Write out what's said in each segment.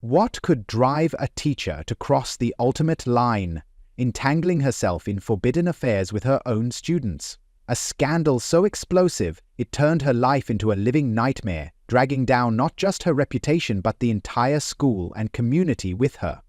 What could drive a teacher to cross the ultimate line, entangling herself in forbidden affairs with her own students? A scandal so explosive it turned her life into a living nightmare, dragging down not just her reputation but the entire school and community with her.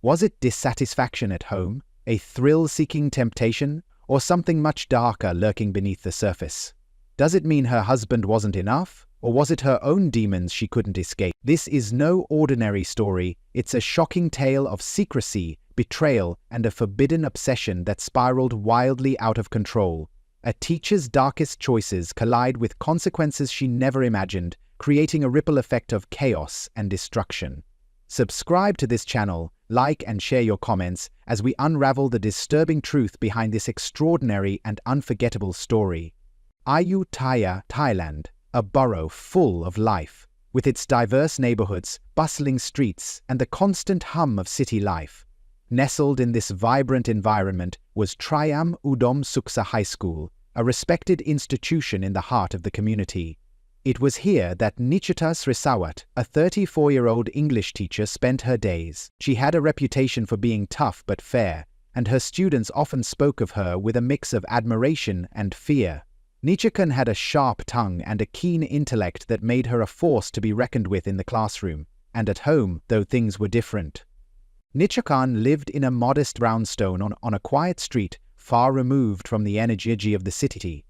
Was it dissatisfaction at home, a thrill-seeking temptation, or something much darker lurking beneath the surface? Does it mean her husband wasn't enough, or was it her own demons she couldn't escape? This is no ordinary story. It's a shocking tale of secrecy, betrayal, and a forbidden obsession that spiraled wildly out of control. A teacher's darkest choices collide with consequences she never imagined, creating a ripple effect of chaos and destruction. Subscribe to this channel, like and share your comments as we unravel the disturbing truth behind this extraordinary and unforgettable story. Ayutthaya, Thailand, a borough full of life, with its diverse neighborhoods, bustling streets, and the constant hum of city life. Nestled in this vibrant environment was Triam Udom Suksa High School, a respected institution in the heart of the community. It was here that Nichita Srisawat, a 34-year-old English teacher, spent her days. She had a reputation for being tough but fair, and her students often spoke of her with a mix of admiration and fear. Nichikan had a sharp tongue and a keen intellect that made her a force to be reckoned with in the classroom, and at home, though things were different. Nichikan lived in a modest brownstone on a quiet street, far removed from the energy of the city.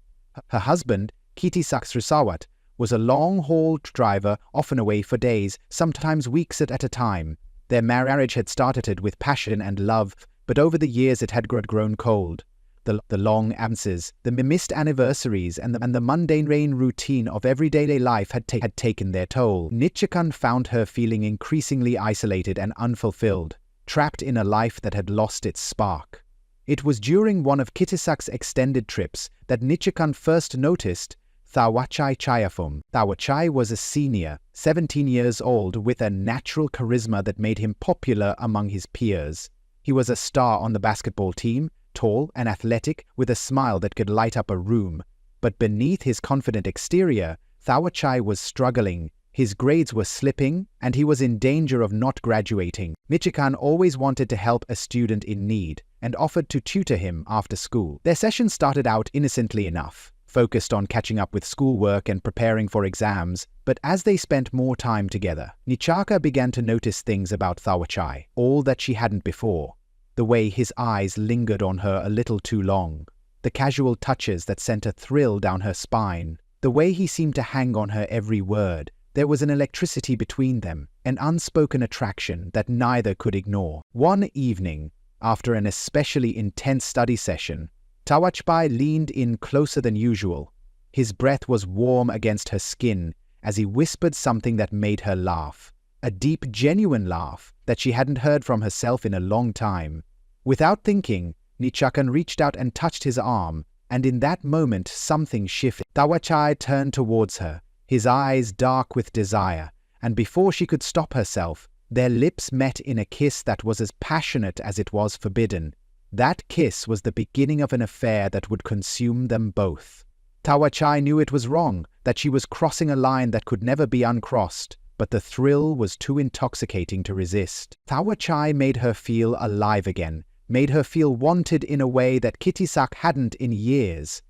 Her husband, Kitisak Srisawat, was a long-haul driver, often away for days, sometimes weeks at a time. Their marriage had started with passion and love, but over the years it had grown cold. The long absences, the missed anniversaries, and the mundane routine of everyday life had taken their toll. Nichikan found her feeling increasingly isolated and unfulfilled, trapped in a life that had lost its spark. It was during one of Kitisak's extended trips that Nichikan first noticed Thawachai Chayafum. Thawachai was a senior, 17 years old, with a natural charisma that made him popular among his peers. He was a star on the basketball team, tall and athletic, with a smile that could light up a room. But beneath his confident exterior, Thawachai was struggling. His grades were slipping, and he was in danger of not graduating. Nichikan always wanted to help a student in need, and offered to tutor him after school. Their sessions started out innocently enough, focused on catching up with schoolwork and preparing for exams, but as they spent more time together, Nichaka began to notice things about Thawachai, all that she hadn't before. The way his eyes lingered on her a little too long, the casual touches that sent a thrill down her spine, the way he seemed to hang on her every word. There was an electricity between them, an unspoken attraction that neither could ignore. One evening, after an especially intense study session, Thawachai leaned in closer than usual. His breath was warm against her skin as he whispered something that made her laugh. A deep, genuine laugh that she hadn't heard from herself in a long time. Without thinking, Nichikan reached out and touched his arm, and in that moment something shifted. Thawachai turned towards her, his eyes dark with desire, and before she could stop herself, their lips met in a kiss that was as passionate as it was forbidden. That kiss was the beginning of an affair that would consume them both. Thawachai knew it was wrong, that she was crossing a line that could never be uncrossed, but the thrill was too intoxicating to resist. Thawachai made her feel alive again, made her feel wanted in a way that Kitisak hadn't in years.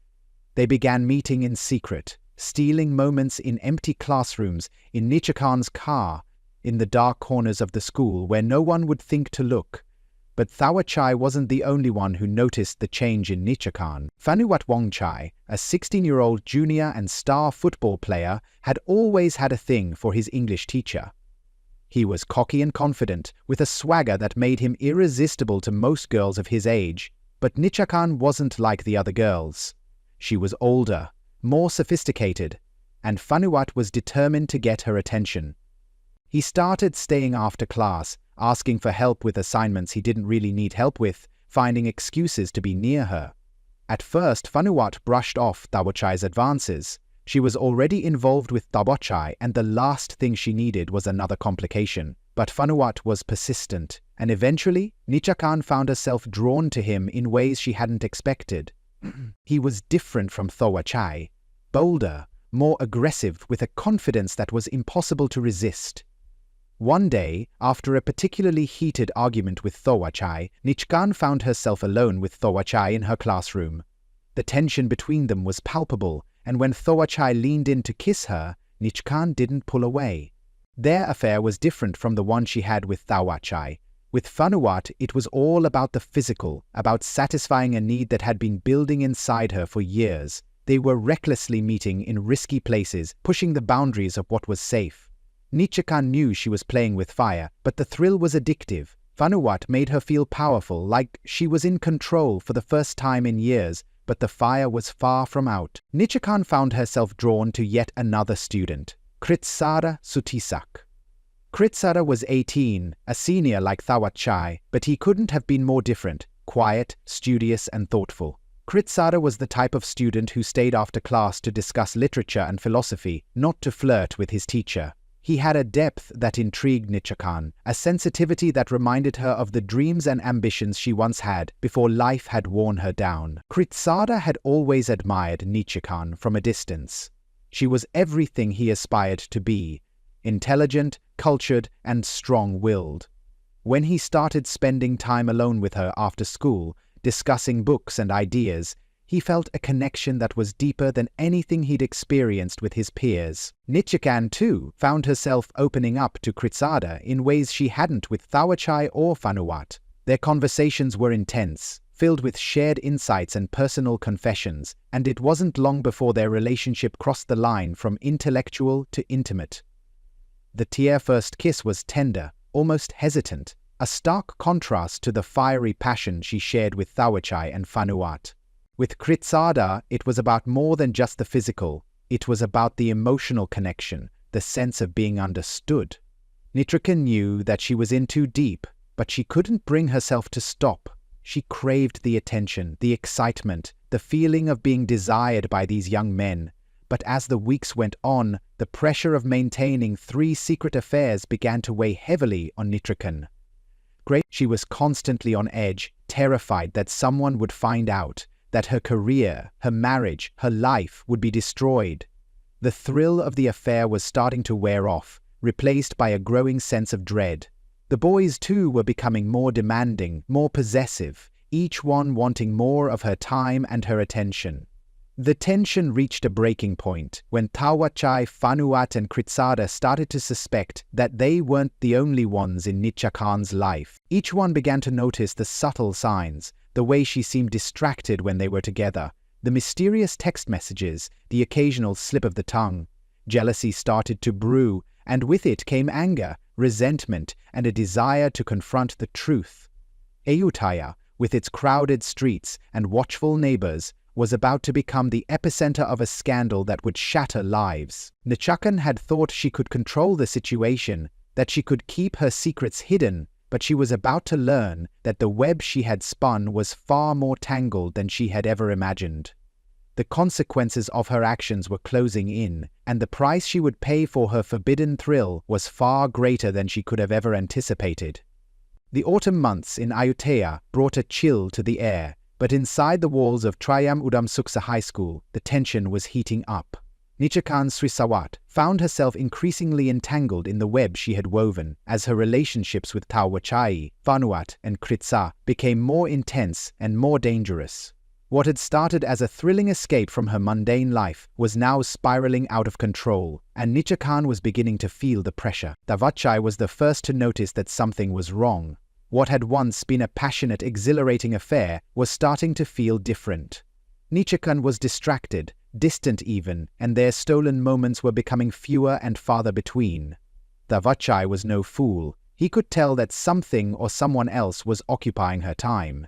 They began meeting in secret, stealing moments in empty classrooms, in Nichikan's car, in the dark corners of the school where no one would think to look. But Thawachai wasn't the only one who noticed the change in Nichikan. Phanuwat Wongchai, a 16-year-old junior and star football player, had always had a thing for his English teacher. He was cocky and confident, with a swagger that made him irresistible to most girls of his age. But Nichikan wasn't like the other girls. She was older, more sophisticated, and Phanuwat was determined to get her attention. He started staying after class, asking for help with assignments he didn't really need help with, finding excuses to be near her. At first, Phanuwat brushed off Thawachai's advances. She was already involved with Thawachai, and the last thing she needed was another complication. But Phanuwat was persistent, and eventually, Nichikan found herself drawn to him in ways she hadn't expected. He was different from Thawachai, bolder, more aggressive, with a confidence that was impossible to resist. One day, after a particularly heated argument with Thawachai, Nichikan found herself alone with Thawachai in her classroom. The tension between them was palpable, and when Thawachai leaned in to kiss her, Nichikan didn't pull away. Their affair was different from the one she had with Thawachai. With Phanuat, it was all about the physical, about satisfying a need that had been building inside her for years. They were recklessly meeting in risky places, pushing the boundaries of what was safe. Nichikan knew she was playing with fire, but the thrill was addictive. Phanuat made her feel powerful, like she was in control for the first time in years, but the fire was far from out. Nichikan found herself drawn to yet another student, Kritsara Sutisak. Kritsara was 18, a senior like Thawachai, but he couldn't have been more different, quiet, studious, and thoughtful. Kritsara was the type of student who stayed after class to discuss literature and philosophy, not to flirt with his teacher. He had a depth that intrigued Nichikan, a sensitivity that reminded her of the dreams and ambitions she once had before life had worn her down. Kritsara had always admired Nichikan from a distance. She was everything he aspired to be, intelligent, cultured, and strong-willed. When he started spending time alone with her after school, discussing books and ideas, he felt a connection that was deeper than anything he'd experienced with his peers. Nichikan, too, found herself opening up to Kritsara in ways she hadn't with Thawachai or Phanuat. Their conversations were intense, filled with shared insights and personal confessions, and it wasn't long before their relationship crossed the line from intellectual to intimate. The tear-first kiss was tender, almost hesitant, a stark contrast to the fiery passion she shared with Thawachai and Phanuat. With Kritsara, it was about more than just the physical. It was about the emotional connection, the sense of being understood. Nichikan knew that she was in too deep, but she couldn't bring herself to stop. She craved the attention, the excitement, the feeling of being desired by these young men. But as the weeks went on, the pressure of maintaining 3 secret affairs began to weigh heavily on Nichikan. She was constantly on edge, terrified that someone would find out, that her career, her marriage, her life would be destroyed. The thrill of the affair was starting to wear off, replaced by a growing sense of dread. The boys too were becoming more demanding, more possessive, each one wanting more of her time and her attention. The tension reached a breaking point when Thawachai, Phanuat, and Kritsara started to suspect that they weren't the only ones in Nichikan's life. Each one began to notice the subtle signs, the way she seemed distracted when they were together, the mysterious text messages, the occasional slip of the tongue. Jealousy started to brew, and with it came anger, resentment, and a desire to confront the truth. Ayutthaya, with its crowded streets and watchful neighbors, was about to become the epicenter of a scandal that would shatter lives. Nichikan had thought she could control the situation, that she could keep her secrets hidden, but she was about to learn that the web she had spun was far more tangled than she had ever imagined. The consequences of her actions were closing in, and the price she would pay for her forbidden thrill was far greater than she could have ever anticipated. The autumn months in Ayutthaya brought a chill to the air, but inside the walls of Trayam Udam Suksa High School, the tension was heating up. Nichikan Srisawat found herself increasingly entangled in the web she had woven as her relationships with Thawachai, Phanuat, and Kritsara became more intense and more dangerous. What had started as a thrilling escape from her mundane life was now spiraling out of control, and Nichikan was beginning to feel the pressure. Thawachai was the first to notice that something was wrong. What had once been a passionate, exhilarating affair was starting to feel different. Nichikan was distracted, distant even, and their stolen moments were becoming fewer and farther between. Thawachai was no fool. He could tell that something or someone else was occupying her time.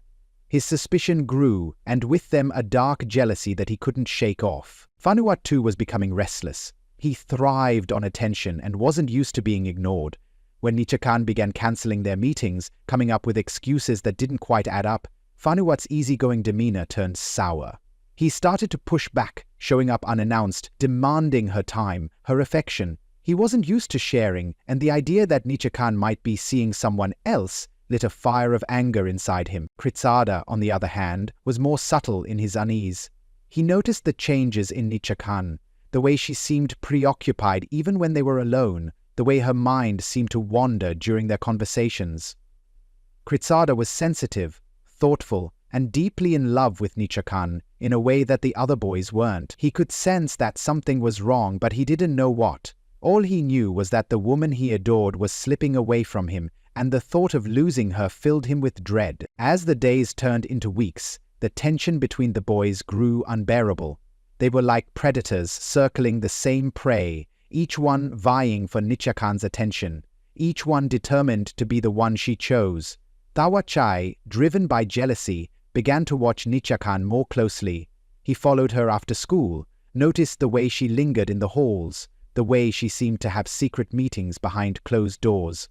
His suspicion grew, and with them a dark jealousy that he couldn't shake off. Phanuat too was becoming restless. He thrived on attention and wasn't used to being ignored. When Nichikan began cancelling their meetings, coming up with excuses that didn't quite add up, Phanuat's easygoing demeanor turned sour. He started to push back, showing up unannounced, demanding her time, her affection. He wasn't used to sharing, and the idea that Nichikan might be seeing someone else lit a fire of anger inside him. Kritsara, on the other hand, was more subtle in his unease. He noticed the changes in Nichikan, the way she seemed preoccupied even when they were alone, the way her mind seemed to wander during their conversations. Kritsada was sensitive, thoughtful, and deeply in love with Nichikan in a way that the other boys weren't. He could sense that something was wrong, but he didn't know what. All he knew was that the woman he adored was slipping away from him, and the thought of losing her filled him with dread. As the days turned into weeks, the tension between the boys grew unbearable. They were like predators circling the same prey, each one vying for Nichikan's attention, each one determined to be the one she chose. Tawachai, driven by jealousy, began to watch Nichikan more closely. He followed her after school, noticed the way she lingered in the halls, the way she seemed to have secret meetings behind closed doors.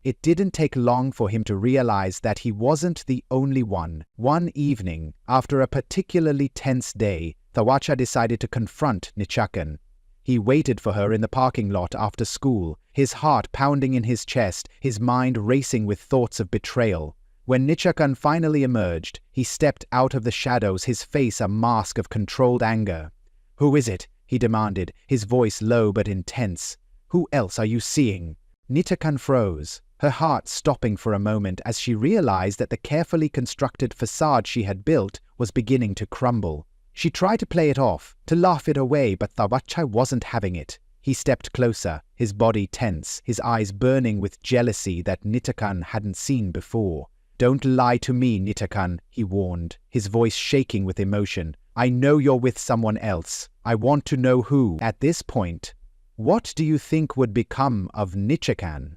It didn't take long for him to realize that he wasn't the only one. One evening, after a particularly tense day, Tawachai decided to confront Nichikan. He waited for her in the parking lot after school, his heart pounding in his chest, his mind racing with thoughts of betrayal. When Nichikan finally emerged, he stepped out of the shadows, his face a mask of controlled anger. "Who is it?" he demanded, his voice low but intense. "Who else are you seeing?" Nichikan froze, her heart stopping for a moment as she realized that the carefully constructed facade she had built was beginning to crumble. She tried to play it off, to laugh it away, but Tawachai wasn't having it. He stepped closer, his body tense, his eyes burning with jealousy that Nichikan hadn't seen before. "Don't lie to me, Nichikan," he warned, his voice shaking with emotion. "I know you're with someone else. I want to know who." At this point, what do you think would become of Nichikan?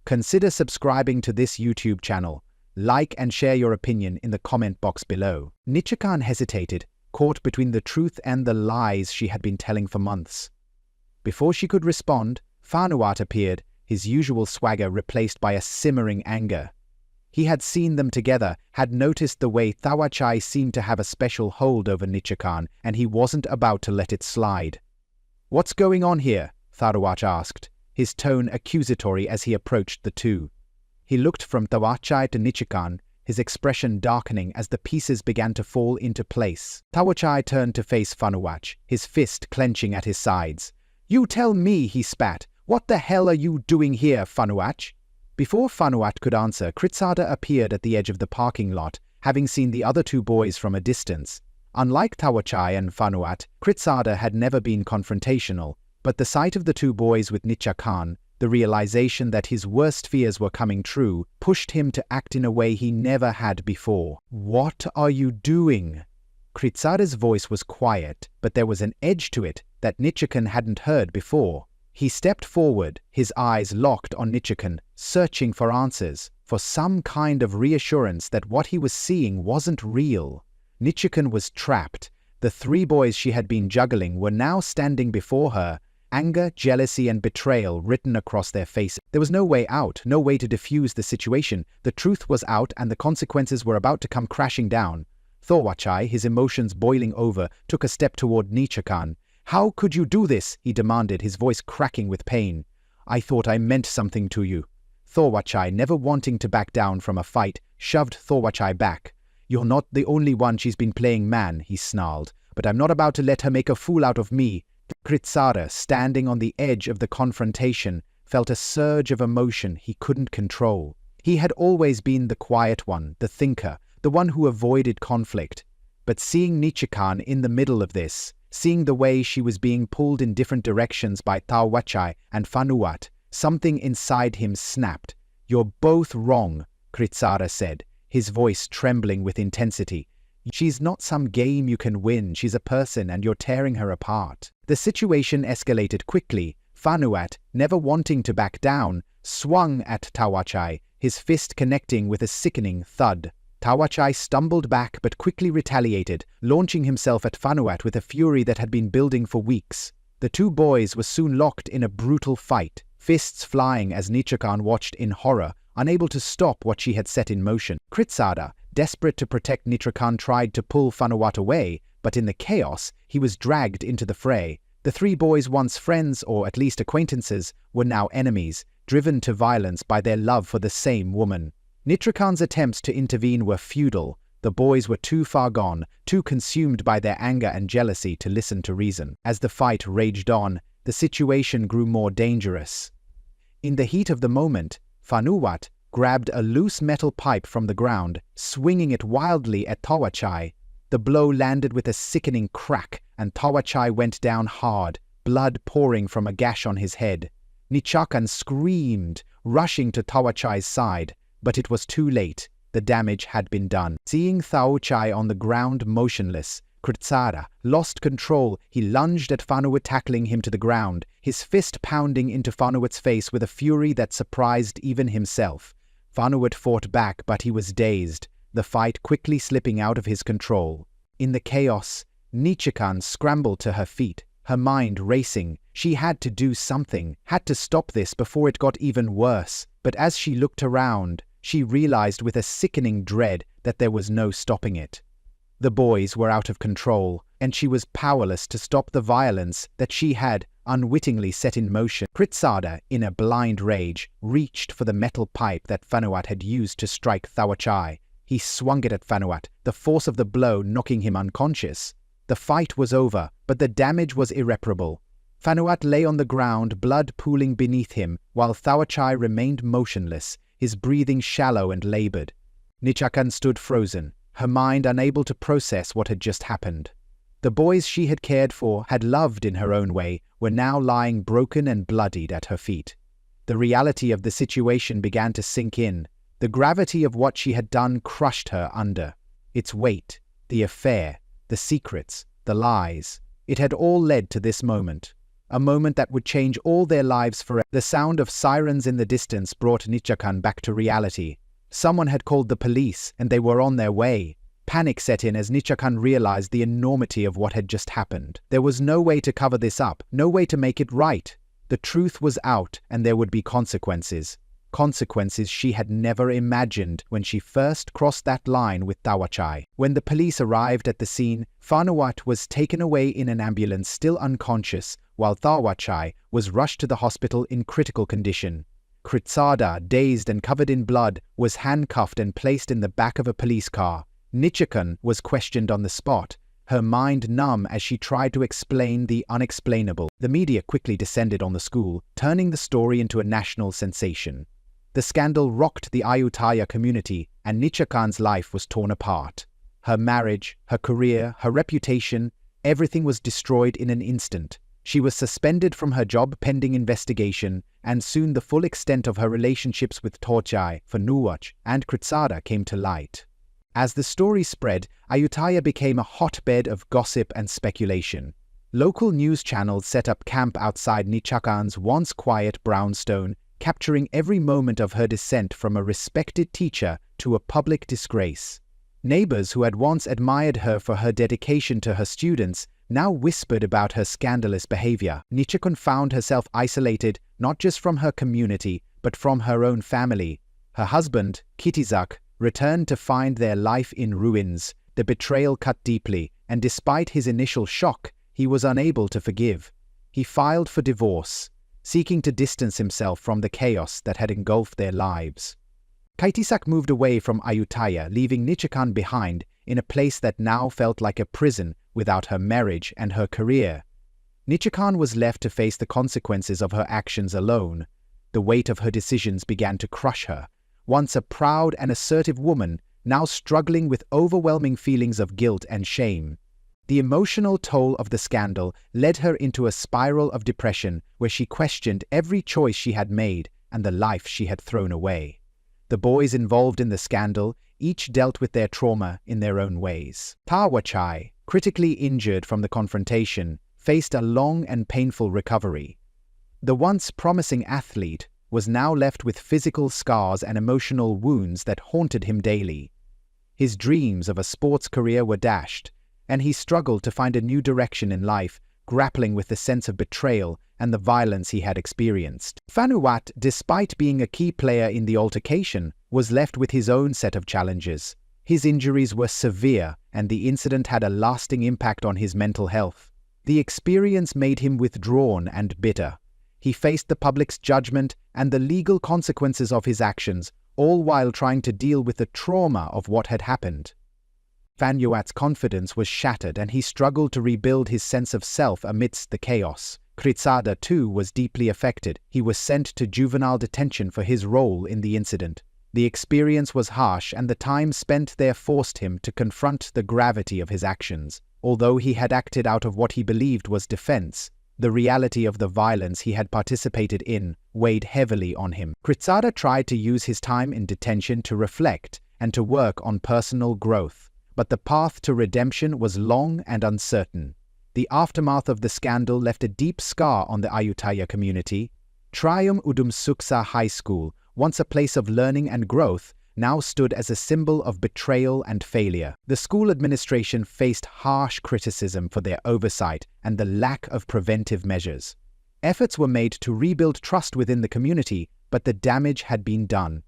Consider subscribing to this YouTube channel. Like and share your opinion in the comment box below. Nichikan hesitated, caught between the truth and the lies she had been telling for months. Before she could respond, Vanuatu appeared, his usual swagger replaced by a simmering anger. He had seen them together, had noticed the way Tawachai seemed to have a special hold over Nichikan, and he wasn't about to let it slide. "What's going on here?" Vanuatu asked, his tone accusatory as he approached the two. He looked from Tawachai to Nichikan, his expression darkening as the pieces began to fall into place. Tawachai turned to face Vanuatu, his fist clenching at his sides. "You tell me," he spat. "What the hell are you doing here, Vanuatu?" Before Vanuatu could answer, Kritsada appeared at the edge of the parking lot, having seen the other two boys from a distance. Unlike Tawachai and Vanuatu, Kritsada had never been confrontational, but the sight of the two boys with Nichikan, the realization that his worst fears were coming true, pushed him to act in a way he never had before. "What are you doing?" Kritsada's voice was quiet, but there was an edge to it that Nichikan hadn't heard before. He stepped forward, his eyes locked on Nichikan, searching for answers, for some kind of reassurance that what he was seeing wasn't real. Nichikan was trapped. The three boys she had been juggling were now standing before her, anger, jealousy, and betrayal written across their faces. There was no way out, no way to defuse the situation. The truth was out, and the consequences were about to come crashing down. Tawachai, his emotions boiling over, took a step toward Nichikan. "How could you do this?" he demanded, his voice cracking with pain. "I thought I meant something to you." Tawachai, never wanting to back down from a fight, shoved Tawachai back. "You're not the only one she's been playing man," he snarled, "but I'm not about to let her make a fool out of me." Kritsada, standing on the edge of the confrontation, felt a surge of emotion he couldn't control. He had always been the quiet one, the thinker, the one who avoided conflict. But seeing Nichikan in the middle of this, seeing the way she was being pulled in different directions by Tawachai and Vanuatu, something inside him snapped. "You're both wrong," Kritsada said, his voice trembling with intensity. "She's not some game you can win, she's a person and you're tearing her apart." The situation escalated quickly. Vanuatu, never wanting to back down, swung at Tawachai, his fist connecting with a sickening thud. Tawachai stumbled back but quickly retaliated, launching himself at Vanuatu with a fury that had been building for weeks. The two boys were soon locked in a brutal fight, fists flying as Nichikan watched in horror, unable to stop what she had set in motion. Kritsada, desperate to protect Nichikan, tried to pull Vanuatu away, but in the chaos, he was dragged into the fray. The three boys, once friends or at least acquaintances, were now enemies, driven to violence by their love for the same woman. Nichikan's attempts to intervene were futile. The boys were too far gone, too consumed by their anger and jealousy to listen to reason. As the fight raged on, the situation grew more dangerous. In the heat of the moment, Vanuatu grabbed a loose metal pipe from the ground, swinging it wildly at Tawachai. The blow landed with a sickening crack, and Tawachai went down hard, blood pouring from a gash on his head. Nichakan screamed, rushing to Tawachai's side, but it was too late. The damage had been done. Seeing Tawachai on the ground motionless, Kritsada lost control. He lunged at Vanuatu, tackling him to the ground, his fist pounding into Vanuatu's face with a fury that surprised even himself. Vanuatu fought back, but he was dazed, the fight quickly slipping out of his control. In the chaos, Nichakan scrambled to her feet, her mind racing. She had to do something, had to stop this before it got even worse. But as she looked around, she realized with a sickening dread that there was no stopping it. The boys were out of control, and she was powerless to stop the violence that she had unwittingly set in motion. Kritsada, in a blind rage, reached for the metal pipe that Vanuatu had used to strike Tawachai. He swung it at Vanuatu, the force of the blow knocking him unconscious. The fight was over, but the damage was irreparable. Vanuatu lay on the ground, blood pooling beneath him, while Tawachai remained motionless, his breathing shallow and labored. Nichakan stood frozen, her mind unable to process what had just happened. The boys she had cared for, had loved in her own way, were now lying broken and bloodied at her feet. The reality of the situation began to sink in. The gravity of what she had done crushed her under. Its weight, the affair, the secrets, the lies. It had all led to this moment. A moment that would change all their lives forever. The sound of sirens in the distance brought Nichakan back to reality. Someone had called the police, and they were on their way. Panic set in as Nichakan realized the enormity of what had just happened. There was no way to cover this up, no way to make it right. The truth was out, and there would be consequences. Consequences she had never imagined when she first crossed that line with Tawachai. When the police arrived at the scene, Vanuatu was taken away in an ambulance still unconscious, while Tawachai was rushed to the hospital in critical condition. Kritsada, dazed and covered in blood, was handcuffed and placed in the back of a police car. Nichakan was questioned on the spot, her mind numb as she tried to explain the unexplainable. The media quickly descended on the school, turning the story into a national sensation. The scandal rocked the Ayutthaya community, and Nichakan's life was torn apart. Her marriage, her career, her reputation, everything was destroyed in an instant. She was suspended from her job pending investigation, and soon the full extent of her relationships with Tawachai, Vanuatu, and Kritsada came to light. As the story spread, Ayutthaya became a hotbed of gossip and speculation. Local news channels set up camp outside Nichakan's once quiet brownstone, capturing every moment of her descent from a respected teacher to a public disgrace. Neighbors who had once admired her for her dedication to her students now whispered about her scandalous behavior. Nichakan found herself isolated not just from her community, but from her own family. Her husband, Kitizak, returned to find their life in ruins. The betrayal cut deeply, and despite his initial shock, he was unable to forgive. He filed for divorce, seeking to distance himself from the chaos that had engulfed their lives. Kaitisak moved away from Ayutthaya, leaving Nichakan behind in a place that now felt like a prison without her marriage and her career. Nichakan was left to face the consequences of her actions alone. The weight of her decisions began to crush her. Once a proud and assertive woman, now struggling with overwhelming feelings of guilt and shame. The emotional toll of the scandal led her into a spiral of depression where she questioned every choice she had made and the life she had thrown away. The boys involved in the scandal each dealt with their trauma in their own ways. Tawachai, critically injured from the confrontation, faced a long and painful recovery. The once promising athlete was now left with physical scars and emotional wounds that haunted him daily. His dreams of a sports career were dashed, and he struggled to find a new direction in life, grappling with the sense of betrayal and the violence he had experienced. Vanuatu, despite being a key player in the altercation, was left with his own set of challenges. His injuries were severe, and the incident had a lasting impact on his mental health. The experience made him withdrawn and bitter. He faced the public's judgment and the legal consequences of his actions, all while trying to deal with the trauma of what had happened. Vanuatu's confidence was shattered, and he struggled to rebuild his sense of self amidst the chaos. Kritsada, too, was deeply affected. He was sent to juvenile detention for his role in the incident. The experience was harsh, and the time spent there forced him to confront the gravity of his actions. Although he had acted out of what he believed was defense, the reality of the violence he had participated in weighed heavily on him. Kritsada tried to use his time in detention to reflect and to work on personal growth, but the path to redemption was long and uncertain. The aftermath of the scandal left a deep scar on the Ayutthaya community. Trium Udum Suksa High School, once a place of learning and growth, now stood as a symbol of betrayal and failure. The school administration faced harsh criticism for their oversight and the lack of preventive measures. Efforts were made to rebuild trust within the community, but the damage had been done.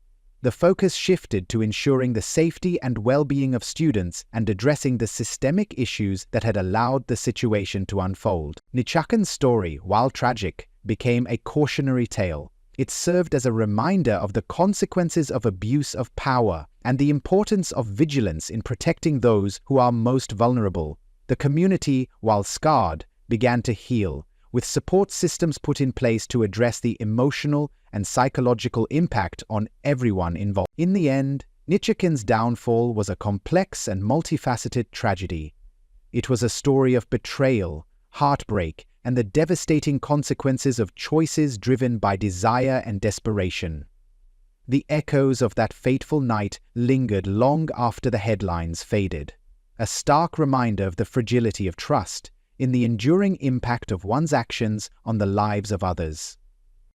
The focus shifted to ensuring the safety and well-being of students and addressing the systemic issues that had allowed the situation to unfold. Nichakan's story, while tragic, became a cautionary tale. It served as a reminder of the consequences of abuse of power and the importance of vigilance in protecting those who are most vulnerable. The community, while scarred, began to heal, with support systems put in place to address the emotional and psychological impact on everyone involved. In the end, Nichakan's downfall was a complex and multifaceted tragedy. It was a story of betrayal, heartbreak, and the devastating consequences of choices driven by desire and desperation. The echoes of that fateful night lingered long after the headlines faded, a stark reminder of the fragility of trust in the enduring impact of one's actions on the lives of others.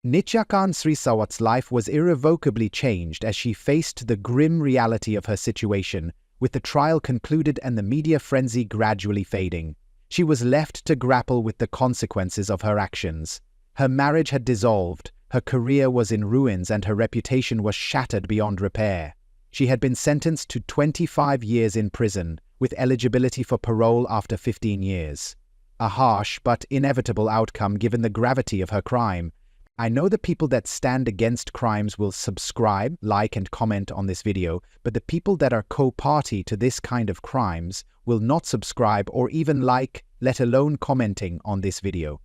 Nichakan Srisawat's life was irrevocably changed as she faced the grim reality of her situation, with the trial concluded and the media frenzy gradually fading. She was left to grapple with the consequences of her actions. Her marriage had dissolved, her career was in ruins, and her reputation was shattered beyond repair. She had been sentenced to 25 years in prison, with eligibility for parole after 15 years. A harsh but inevitable outcome given the gravity of her crime. I know the people that stand against crimes will subscribe, like, and comment on this video, but the people that are co-party to this kind of crimes will not subscribe or even like, let alone commenting on this video.